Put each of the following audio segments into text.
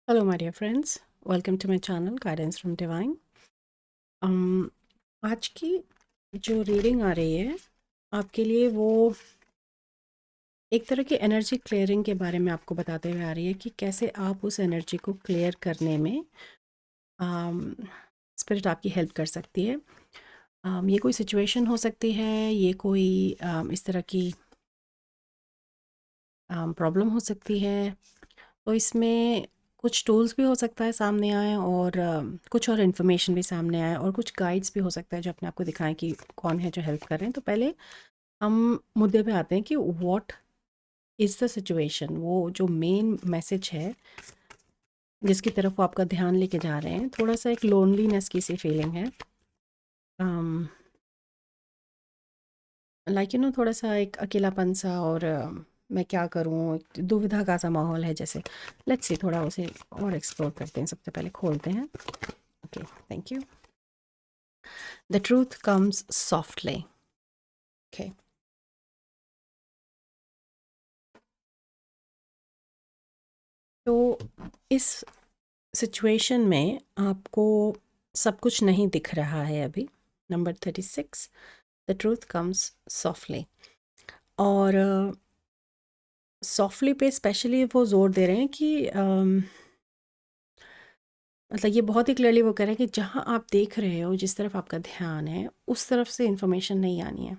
Hello, my dear friends. Welcome to my channel, Guidance from Divine. आज की जो reading आ रही है आपके लिए वो एक तरह की एनर्जी क्लियरिंग के बारे में आपको बताते हुए आ रही है कि कैसे आप उस एनर्जी को क्लियर करने में स्पिरिट आपकी हेल्प कर सकती है। ये कोई सिचुएशन हो सकती है, ये कोई इस तरह की प्रॉब्लम हो सकती है। तो इसमें कुछ टूल्स भी हो सकता है सामने आए और कुछ और इन्फॉर्मेशन भी सामने आए और कुछ गाइड्स भी हो सकता है जो अपने आप को दिखाएं कि कौन है जो हेल्प कर रहे हैं। तो पहले हम मुद्दे पे आते हैं कि व्हाट इज़ द सिचुएशन। वो जो मेन मैसेज है जिसकी तरफ वो आपका ध्यान लेके जा रहे हैं, थोड़ा सा एक लोनलीनेस की सी फीलिंग है। लाइक थोड़ा सा एक अकेलापन सा और मैं क्या करूँ, एक दुविधा का सा माहौल है जैसे। लेट्स सी, थोड़ा उसे और एक्सप्लोर करते हैं। सबसे पहले खोलते हैं। Okay, thank you. The truth comes softly. Okay, तो इस सिचुएशन में आपको सब कुछ नहीं दिख रहा है अभी। Number 36, the truth comes softly. और सॉफ्टली पे स्पेशली वो जोर दे रहे हैं कि मतलब ये बहुत ही क्लियरली वो कह रहे हैं कि जहाँ आप देख रहे हो, जिस तरफ आपका ध्यान है, उस तरफ से इन्फॉर्मेशन नहीं आनी है।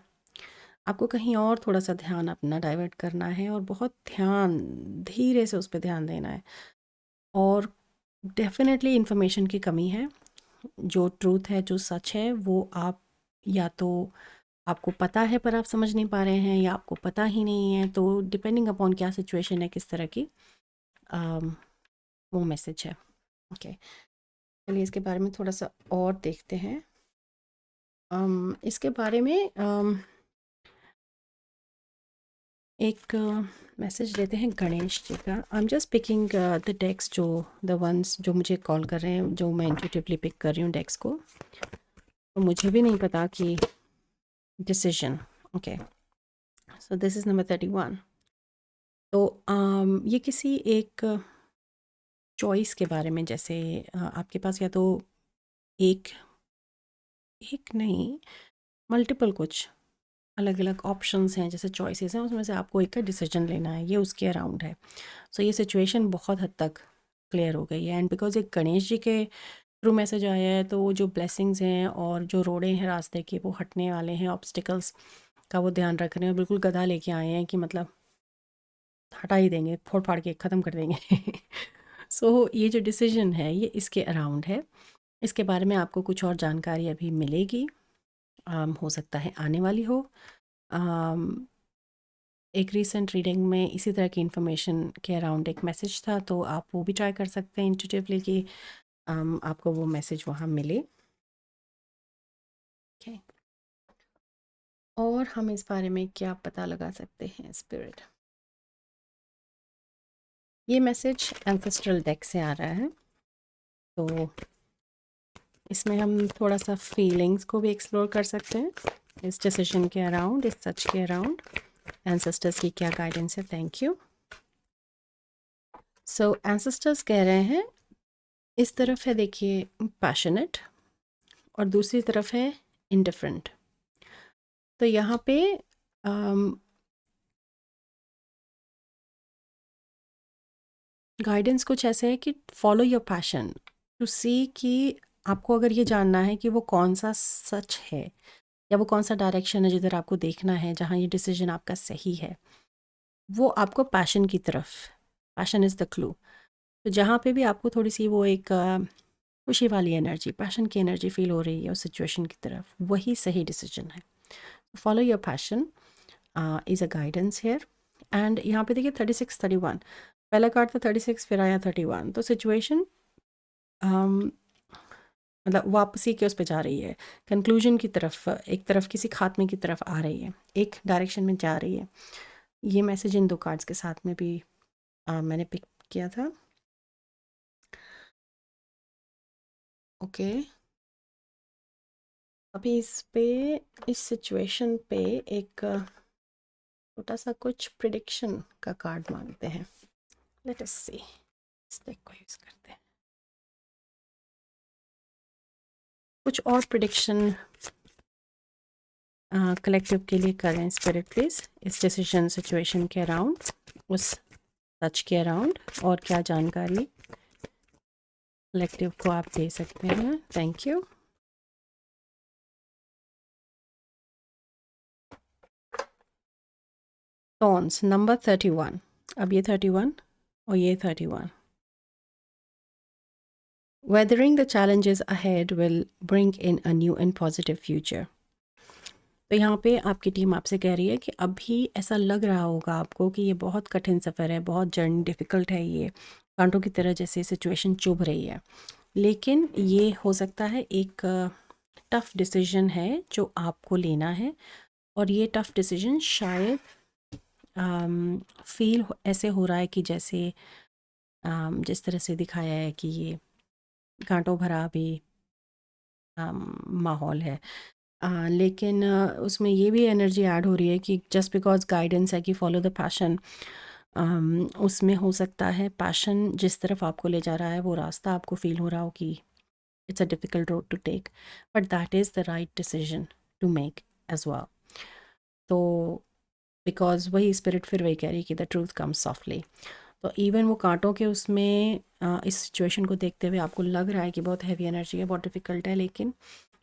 आपको कहीं और थोड़ा सा ध्यान अपना डाइवर्ट करना है और बहुत ध्यान धीरे से उस पर ध्यान देना है। और डेफिनेटली इन्फॉर्मेशन की कमी है। जो ट्रूथ है, जो सच है, वो आप या तो आपको पता है पर आप समझ नहीं पा रहे हैं, या आपको पता ही नहीं है। तो डिपेंडिंग अपॉन क्या सिचुएशन है, किस तरह की अम, वो मैसेज है। ओके, चलिए इसके बारे में थोड़ा सा और देखते हैं। इसके बारे में एक मैसेज देते हैं गणेश जी का। I am just picking the decks, जो द वंस जो मुझे कॉल कर रहे हैं, जो मैं इंट्यूटिवली पिक कर रही हूँ डेक्स को। तो मुझे भी नहीं पता कि decision. Okay, so this is number 31। तो ये किसी एक चॉइस के बारे में, जैसे आपके पास या तो एक एक नहीं, मल्टीपल कुछ अलग अलग ऑप्शंस हैं, जैसे चॉइसेस हैं, उसमें से आपको एक का डिसीजन लेना है। ये उसके अराउंड है। सो ये सिचुएशन बहुत हद तक क्लियर हो गई है। एंड बिकॉज एक गणेश जी के थ्रू मैसेज आया है, तो वो जो ब्लेसिंग्स हैं और जो रोड़े हैं रास्ते के, वो हटने वाले हैं। ऑब्स्टिकल्स का वो ध्यान रख रहे हैं। बिल्कुल गधा लेके आए हैं कि मतलब हटा ही देंगे, फोड़ फाड़ के ख़त्म कर देंगे। सो ये जो डिसीजन है ये इसके अराउंड है। इसके बारे में आपको कुछ और जानकारी अभी मिलेगी। हो सकता है आने वाली हो। um, एक रीसेंट रीडिंग में इसी तरह की इन्फॉर्मेशन के अराउंड एक मैसेज था, तो आप वो भी ट्राई कर सकते हैं इंट्यूटिवली कि आपको वो मैसेज वहाँ मिले। ओके, और हम इस बारे में क्या पता लगा सकते हैं स्पिरिट। ये मैसेज एंसेस्ट्रल डेक से आ रहा है, तो इसमें हम थोड़ा सा फीलिंग्स को भी एक्सप्लोर कर सकते हैं इस डिसीजन के अराउंड, इस सच के अराउंड। एंसेस्टर्स की क्या गाइडेंस है। Thank you. सो एंसेस्टर्स कह रहे हैं, इस तरफ है देखिए पैशनेट, और दूसरी तरफ है इंडिफरेंट। तो यहाँ पे गाइडेंस कुछ ऐसे है कि फॉलो योर पैशन टू सी कि आपको अगर ये जानना है कि वो कौन सा सच है या वो कौन सा डायरेक्शन है जिधर आपको देखना है, जहाँ ये डिसीजन आपका सही है, वो आपको पैशन की तरफ। Passion is the clue. तो जहाँ पे भी आपको थोड़ी सी वो एक खुशी वाली एनर्जी, पैशन की एनर्जी फील हो रही है उस सिचुएशन की तरफ, वही सही डिसीजन है। Follow your passion is a guidance here. And यहाँ पे देखिए 36 31, पहला कार्ड था 36, फिर आया 31। तो सिचुएशन मतलब वापसी के उस पे जा रही है, कंक्लूजन की तरफ, एक तरफ किसी खात्मे की तरफ आ रही है, एक डायरेक्शन में जा रही है। ये मैसेज इन दो कार्ड्स के साथ में भी मैंने पिक किया था। ओके, अभी इस पे, इस सिचुएशन पे एक छोटा सा कुछ प्रिडिक्शन का कार्ड मांगते हैं। लेट अस सी। इस डेक को यूज़ करते हैं। कुछ और प्रिडिक्शन कलेक्टिव के लिए करें स्पिरिट प्लीज, इस डिसीजन सिचुएशन के अराउंड, उस सच के अराउंड, और क्या जानकारी कलेक्टिव को आप दे सकते हैं। Thank you. टॉन्स नंबर 31, अब ये 31 और ये 31। Weathering the challenges ahead will bring in a new and positive future. तो यहाँ पे आपकी टीम आपसे कह रही है कि अभी ऐसा लग रहा होगा आपको कि ये बहुत कठिन सफ़र है, बहुत जर्नी डिफ़िकल्ट है, ये कांटों की तरह जैसे सिचुएशन चुभ रही है, लेकिन ये हो सकता है एक टफ़ डिसीजन है जो आपको लेना है। और ये टफ़ डिसीजन शायद फील ऐसे हो रहा है कि जैसे जिस तरह से दिखाया है कि ये कांटों भरा भी माहौल है, लेकिन उसमें ये भी एनर्जी ऐड हो रही है कि जस्ट बिकॉज गाइडेंस है कि फॉलो द पैशन, उसमें हो सकता है पैशन जिस तरफ आपको ले जा रहा है वो रास्ता आपको फील हो रहा हो कि it's a difficult road to take, but that is the right decision to make as well. तो बिकॉज वही स्पिरिट फिर वही कह रही है कि द ट्रूथ कम्स सॉफ्टली। तो इवन वो कांटों के उसमें इस सिचुएशन को देखते हुए आपको लग रहा है कि बहुत हैवी एनर्जी है, बहुत डिफ़िकल्ट है, लेकिन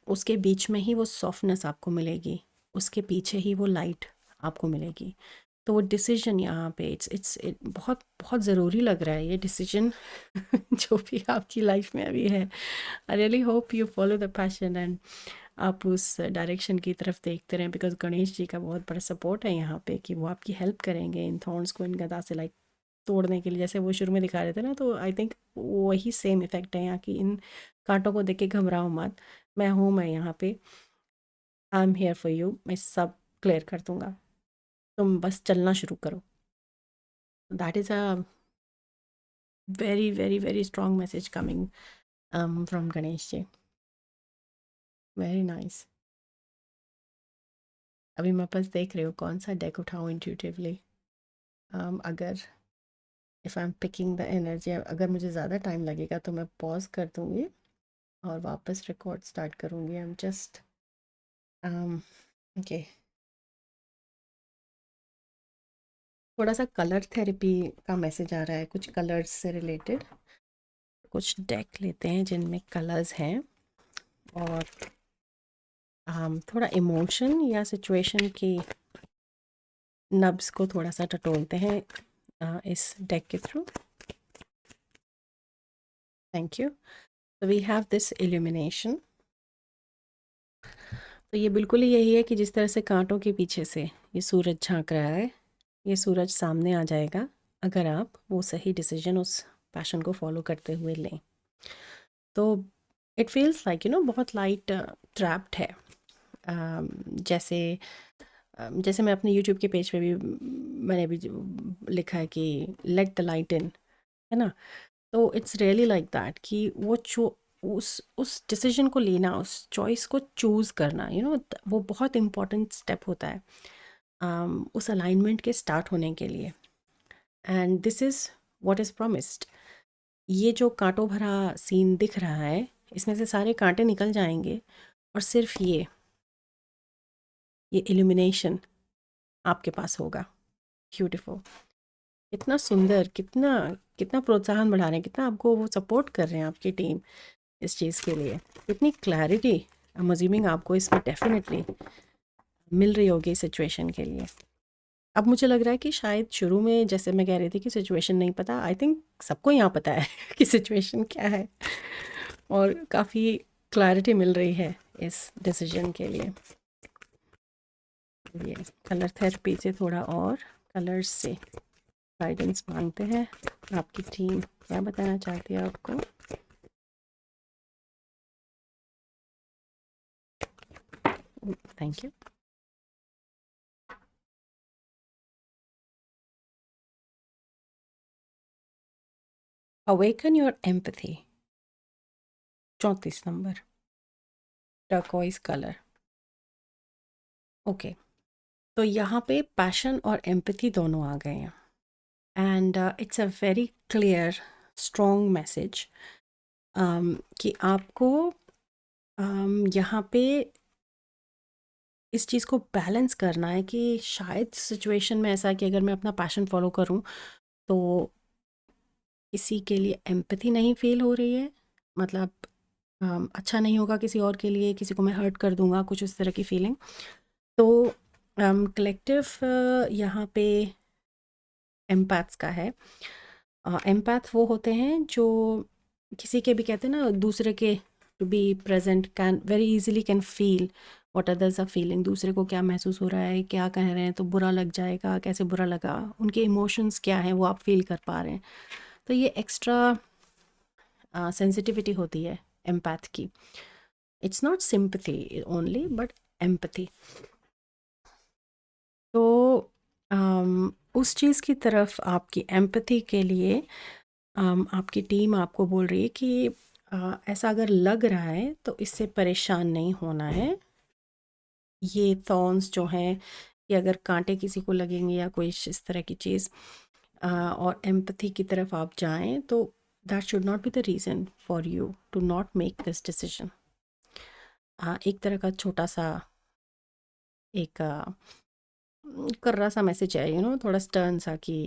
उसके बीच में ही वो सॉफ्टनेस आपको मिलेगी, उसके पीछे ही वो लाइट आपको मिलेगी। तो वो डिसीजन यहाँ पे बहुत बहुत ज़रूरी लग रहा है ये डिसीजन जो भी आपकी लाइफ में अभी है। आई really hope you follow the passion and आप उस डायरेक्शन की तरफ देखते रहें, बिकॉज गणेश जी का बहुत बड़ा सपोर्ट है यहाँ पे कि वो आपकी हेल्प करेंगे इन थॉर्न्स को, इन गदा से लाइक तोड़ने के लिए, जैसे वो शुरू में दिखा रहे थे ना। तो आई थिंक वही सेम इफ़ेक्ट है यहाँ की, इन कांटों को देख के घबराओ मत, मैं हूँ, मैं यहाँ पे, I am here for you, मैं सब क्लियर कर दूँगा, तुम बस चलना शुरू करो। That is a very very very strong message coming from Ganesh ji. Very nice. अभी मैं बस देख रही हूँ कौन सा डेक उठाऊँ इंट्यूटिवली। अगर if I am picking the energy, अगर मुझे ज़्यादा टाइम लगेगा तो मैं पॉज कर दूँगी और वापस रिकॉर्ड स्टार्ट करूँगी। आई एम जस्ट ओके। थोड़ा सा कलर थेरेपी का मैसेज आ रहा है, कुछ कलर्स से रिलेटेड। कुछ डेक लेते हैं जिनमें कलर्स हैं और थोड़ा इमोशन या सिचुएशन की नब्स को थोड़ा सा टटोलते हैं इस डेक के थ्रू। Thank you. तो वी हैव दिस इल्यूमिनेशन। तो ये बिल्कुल ही यही है कि जिस तरह से कांटों के पीछे से ये सूरज झांक रहा है, ये सूरज सामने आ जाएगा अगर आप वो सही डिसीजन उस पैशन को फॉलो करते हुए लें। तो इट फील्स लाइक बहुत लाइट ट्रैप्ड है। जैसे जैसे मैं अपने यूट्यूब के पेज पे भी मैंने भी लिखा है कि लेट द लाइट इन, है ना। तो इट्स रियली लाइक दैट कि वो उस डिसीजन को लेना, उस चॉइस को चूज़ करना, वो बहुत इम्पॉर्टेंट स्टेप होता है उस अलाइनमेंट के स्टार्ट होने के लिए। And this is what is promised. ये जो कांटों भरा सीन दिख रहा है, इसमें से सारे कांटे निकल जाएंगे और सिर्फ ये इल्यूमिनेशन आपके पास होगा। ब्यूटीफुल। कितना सुंदर, कितना कितना प्रोत्साहन बढ़ा रहे हैं, कितना आपको वो सपोर्ट कर रहे हैं आपकी टीम इस चीज़ के लिए, कितनी क्लैरिटी आई एम अज्यूमिंग आपको इसमें डेफिनेटली मिल रही होगी सिचुएशन के लिए। अब मुझे लग रहा है कि शायद शुरू में जैसे मैं कह रही थी कि सिचुएशन नहीं पता, आई थिंक सबको यहाँ पता है कि सिचुएशन क्या है और काफ़ी क्लैरिटी मिल रही है इस डिसीजन के लिए। ये कलर थेरेपी से थोड़ा और कलर्स से गाइडेंस मांगते हैं। आपकी टीम क्या बताना चाहती है आपको? Thank you. Awaken your empathy, 34 number, turquoise colour. Okay, तो यहाँ पे पैशन और एम्पैथी दोनों आ गए हैं and it's a very clear strong message कि आपको यहाँ पे इस चीज़ को बैलेंस करना है कि शायद सिचुएशन में ऐसा है कि अगर मैं अपना पैशन फॉलो करूँ तो किसी के लिए एम्पैथी नहीं फील हो रही है, मतलब अच्छा नहीं होगा किसी और के लिए, किसी को मैं हर्ट कर दूँगा, कुछ इस तरह की फीलिंग। तो कलेक्टिव यहाँ पे एम्पैथ्स का है। एम्पैथ वो होते हैं जो किसी के भी कहते हैं ना, दूसरे के to be present can very easily can feel what others are feeling. दूसरे को क्या महसूस हो रहा है, क्या कह रहे हैं तो बुरा लग जाएगा, कैसे बुरा लगा, उनके इमोशंस क्या हैं वो आप फील कर पा रहे हैं। तो ये एक्स्ट्रा सेंसिटिविटी होती है एम्पैथ की। It's not sympathy only but empathy. तो उस चीज़ की तरफ आपकी एम्पैथी के लिए आपकी टीम आपको बोल रही है कि ऐसा अगर लग रहा है तो इससे परेशान नहीं होना है। ये थॉर्न्स जो हैं, कि अगर कांटे किसी को लगेंगे या कोई इस तरह की चीज़, और एम्पैथी की तरफ आप जाएं तो that should not be the reason for you to not make this decision. एक तरह का छोटा सा एक कर्रा सा मैसेज है, थोड़ा स्टर्न सा कि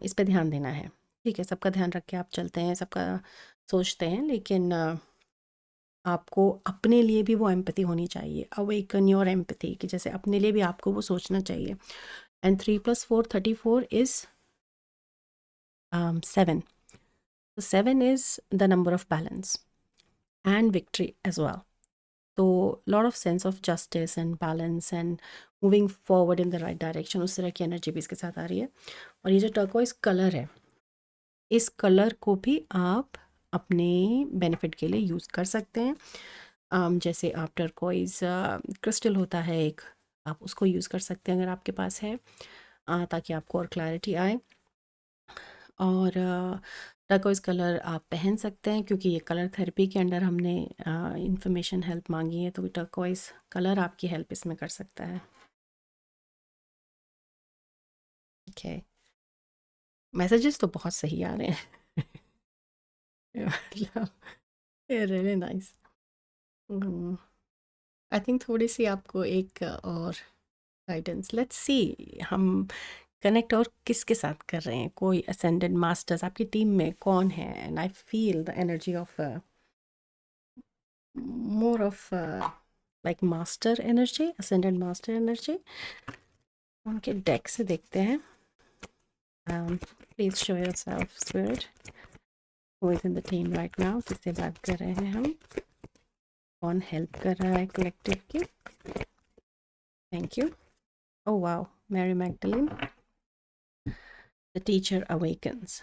इस पे ध्यान देना है। ठीक है, सबका ध्यान रख के आप चलते हैं, सबका सोचते हैं, लेकिन आपको अपने लिए भी वो एम्पैथी होनी चाहिए। अवेकन योर एम्पैथी, कि जैसे अपने लिए भी आपको वो सोचना चाहिए। And 3 + 4 34 is 7. So 7 is the number of balance and victory as well. तो lot of sense of justice and balance and moving forward in the right direction, उस तरह की एनर्जी भी इसके साथ आ रही है। और ये जो टर्कोइज कलर है, इस कलर को भी आप अपने बेनिफिट के लिए यूज़ कर सकते हैं। जैसे आप टर्कोइज क्रिस्टल होता है एक, आप उसको यूज़ कर सकते हैं अगर आपके पास है, ताकि आपको और क्लैरिटी आए। और टर्कोइज कलर आप पहन सकते हैं, क्योंकि ये कलर थेरेपी के अंडर हमने इंफॉर्मेशन हेल्प मांगी है, तो टर्कोइज कलर आपकी हेल्प इसमें कर सकता है। ओके, मैसेजेस तो बहुत सही आ रहे हैं। मतलब रियली नाइस। आई थिंक थोड़ी सी आपको एक और गाइडेंस, लेट्स सी हम कनेक्ट और किसके साथ कर रहे हैं। कोई असेंडेड मास्टर्स आपकी टीम में कौन है? And I feel the energy of more of like master energy, ascended master energy। उनके डेक से देखते हैं। Please show yourself spirit, who is in the team right now, किससे बात कर रहे हैं हम, कौन हेल्प कर रहा है कलेक्टिव की। Thank you. Oh wow, Mary Magdalene, the teacher awakens.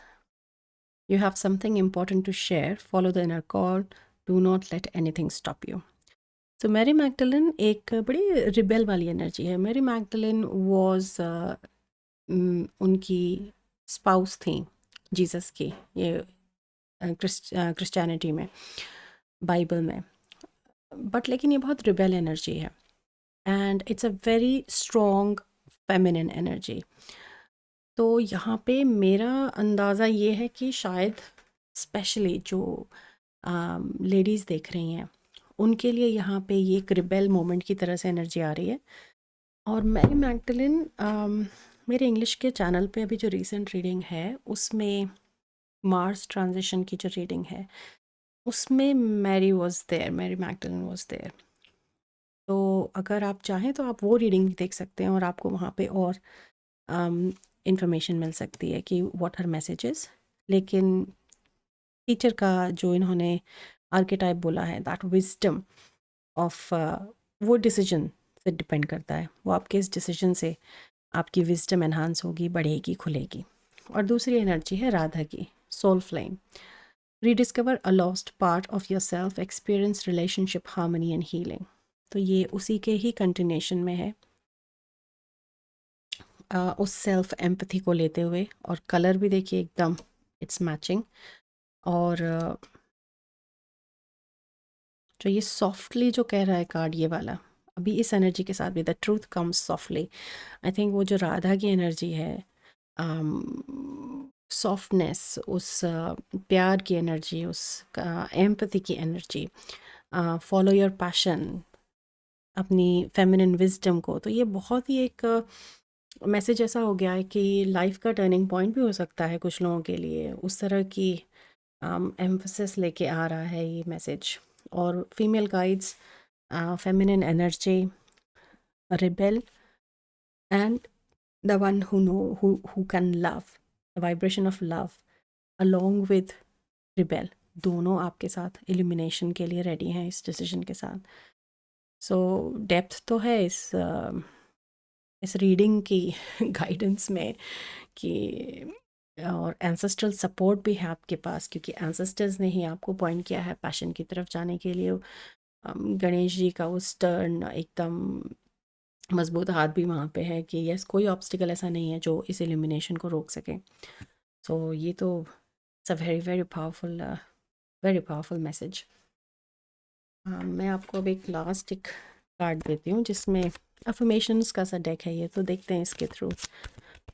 You have something important to share. Follow the inner call. Do not let anything stop you. तो मैरी मैग्डलिन एक बड़ी रिबेल वाली एनर्जी है। मैरी मैग्डलिन वॉज उनकी spouse थी Jesus की, ये Christianity में, बाइबल में। बट लेकिन ये बहुत रिबेल एनर्जी है, and it's a very strong feminine energy. तो यहाँ पे मेरा अंदाज़ा ये है कि शायद स्पेशली जो लेडीज़ देख रही हैं, उनके लिए यहाँ पे ये एक रिबेल मोमेंट की तरह से एनर्जी आ रही है। और मैरी मैग्डलिन, मेरे इंग्लिश के चैनल पे अभी जो रीसेंट रीडिंग है उसमें मार्स ट्रांजिशन की जो रीडिंग है उसमें Mary was there, Mary Magdalene was there. तो अगर आप चाहें तो आप वो रीडिंग भी देख सकते हैं, और आपको वहाँ पे और इंफॉर्मेशन मिल सकती है कि व्हाट हर मैसेजेस। लेकिन टीचर का जो इन्होंने आर्केटाइप बोला है, दैट विजडम ऑफ, वो डिसीजन से डिपेंड करता है। वो आपके इस डिसीजन से आपकी विजडम एनहांस होगी, बढ़ेगी, खुलेगी। और दूसरी एनर्जी है राधा की, soul flame. Rediscover a lost part of your self, experience relationship harmony and healing. तो ये उसी के ही कंटिन्यूशन में है, उस सेल्फ एम्पैथी को लेते हुए। और कलर भी देखिए एकदम इट्स मैचिंग। और जो ये सॉफ्टली जो कह रहा है कार्ड, ये वाला, अभी इस एनर्जी के साथ भी the truth comes softly. I think वो जो राधा की एनर्जी है, सॉफ्टनेस, उस प्यार की एनर्जी, उस एम्पैथी की एनर्जी, फॉलो योर पैशन, अपनी फेमिनिन विजडम को। तो ये बहुत ही एक मैसेज ऐसा हो गया है कि लाइफ का टर्निंग पॉइंट भी हो सकता है कुछ लोगों के लिए। उस तरह की एम्फसिस लेके आ रहा है ये मैसेज। और female guides, feminine energy, rebel, and the one who know who can love, the vibration of love along with rebel, दोनों आपके साथ इल्यूमिनेशन के लिए रेडी हैं इस डिसीजन के साथ। सो डेप्थ तो है इस रीडिंग की गाइडेंस में कि, और एंसेस्ट्रल सपोर्ट भी है आपके पास, क्योंकि एंसेस्टर्स ने ही आपको पॉइंट किया है पैशन की तरफ जाने के लिए। गणेश जी का वो स्टर्न एकदम मजबूत हाथ भी वहाँ पे है कि यस, कोई ऑब्स्टिकल ऐसा नहीं है जो इस इल्यूमिनेशन को रोक सके। सो ये तो it's a very powerful message. मैं आपको अब एक लास्ट एक कार्ड देती हूँ जिसमें अफर्मेशंस का सा डेक है ये, तो देखते हैं इसके थ्रू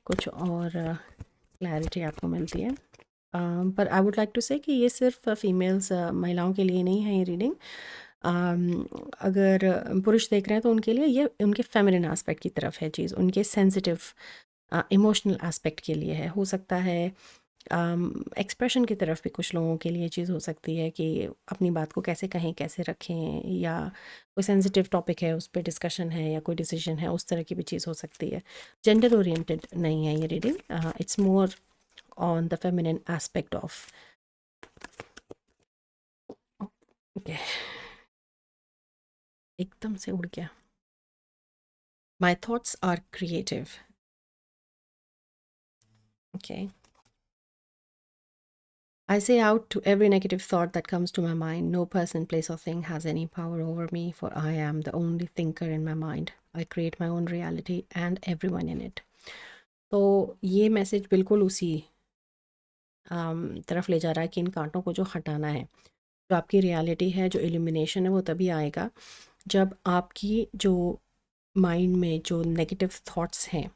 कुछ और क्लैरिटी आपको मिलती है। पर आई वुड लाइक टू से कि ये सिर्फ फीमेल्स, महिलाओं के लिए नहीं है ये रीडिंग। अगर पुरुष देख रहे हैं तो उनके लिए ये उनके फेमिनिन एस्पेक्ट की तरफ है चीज़, उनके सेंसिटिव इमोशनल एस्पेक्ट के लिए है। हो सकता है एक्सप्रेशन की तरफ भी कुछ लोगों के लिए चीज़ हो सकती है कि अपनी बात को कैसे कहें, कैसे रखें, या कोई सेंसिटिव टॉपिक है उस पर डिस्कशन है या कोई डिसीजन है, उस तरह की भी चीज़ हो सकती है। जेंडर ओरिएंटेड नहीं है ये reading, it's more on the feminine aspect of. Okay, एकदम से उड़ गया। My thoughts are creative. Okay, I say out to every negative thought that comes to my mind. No person, place, or thing has any power over me, for I am the only thinker in my mind. I create my own reality and everyone in it. तो ये message बिल्कुल उसी तरफ ले जा रहा है कि इन कांटों को जो हटाना है। जो आपकी रियलिटी है, जो इल्यूमिनेशन है, वो तभी आएगा जब आपकी जो माइंड में जो नेगेटिव थॉट्स हैं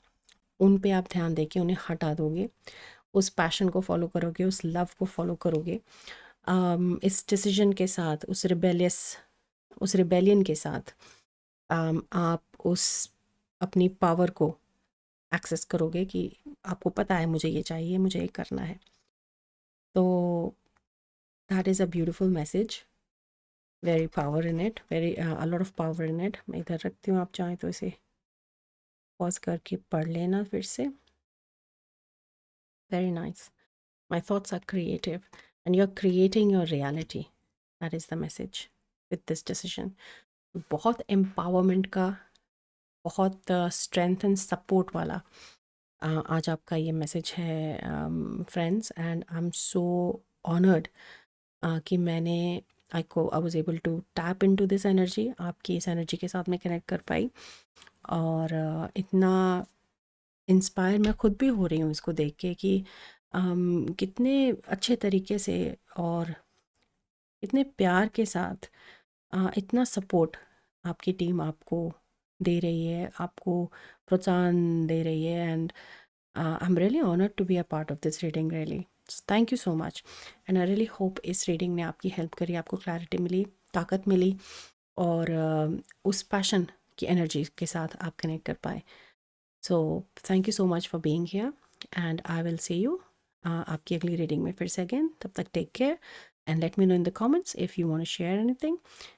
उन पे आप ध्यान देके उन्हें हटा दोगे, उस पैशन को फॉलो करोगे, उस लव को फॉलो करोगे। इस डिसीजन के साथ, उस रिबेलियन के साथ आप उस अपनी पावर को एक्सेस करोगे कि आपको पता है मुझे ये चाहिए, मुझे ये करना है। तो that is a beautiful message, very power in it, very a lot of power in it. मैं इधर रखती हूँ, आप चाहें तो इसे पॉज करके पढ़ लेना फिर से। Very nice. My thoughts are creative and you're creating your reality. That is the message with this decision. बहुत empowerment का, बहुत strength and support वाला आज आपका ये मैसेज है friends, and I am so honoured कि I was able to tap in to this energy. आपकी इस एनर्जी के साथ मैं कनेक्ट कर पाई, और इतना इंस्पायर मैं खुद भी हो रही हूँ इसको देख के कि कितने अच्छे तरीके से और इतने प्यार के साथ इतना सपोर्ट आपकी टीम आपको दे रही है, आपको प्रोत्साहन दे रही है। And I am really honoured to be a part of this reading, really thank you so much. And I really hope इस रीडिंग ने आपकी हेल्प करी, आपको क्लैरिटी मिली, ताकत मिली, और उस पैशन की एनर्जी के साथ आप कनेक्ट कर पाए। So thank you so much for being here, and I will see you आपकी अगली रीडिंग में फिर से अगेन। तब तक take care and let me know in the comments if you want to share anything,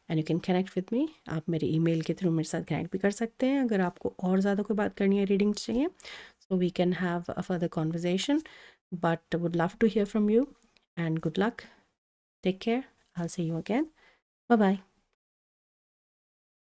and you can connect with me. आप मेरे ईमेल के थ्रू मेरे साथ कनेक्ट भी कर सकते हैं अगर आपको और ज़्यादा कोई बात करनी है, रीडिंग चाहिए, so we can have a further conversation. But would love to hear from you, and good luck, take care, I will see you again, bye bye.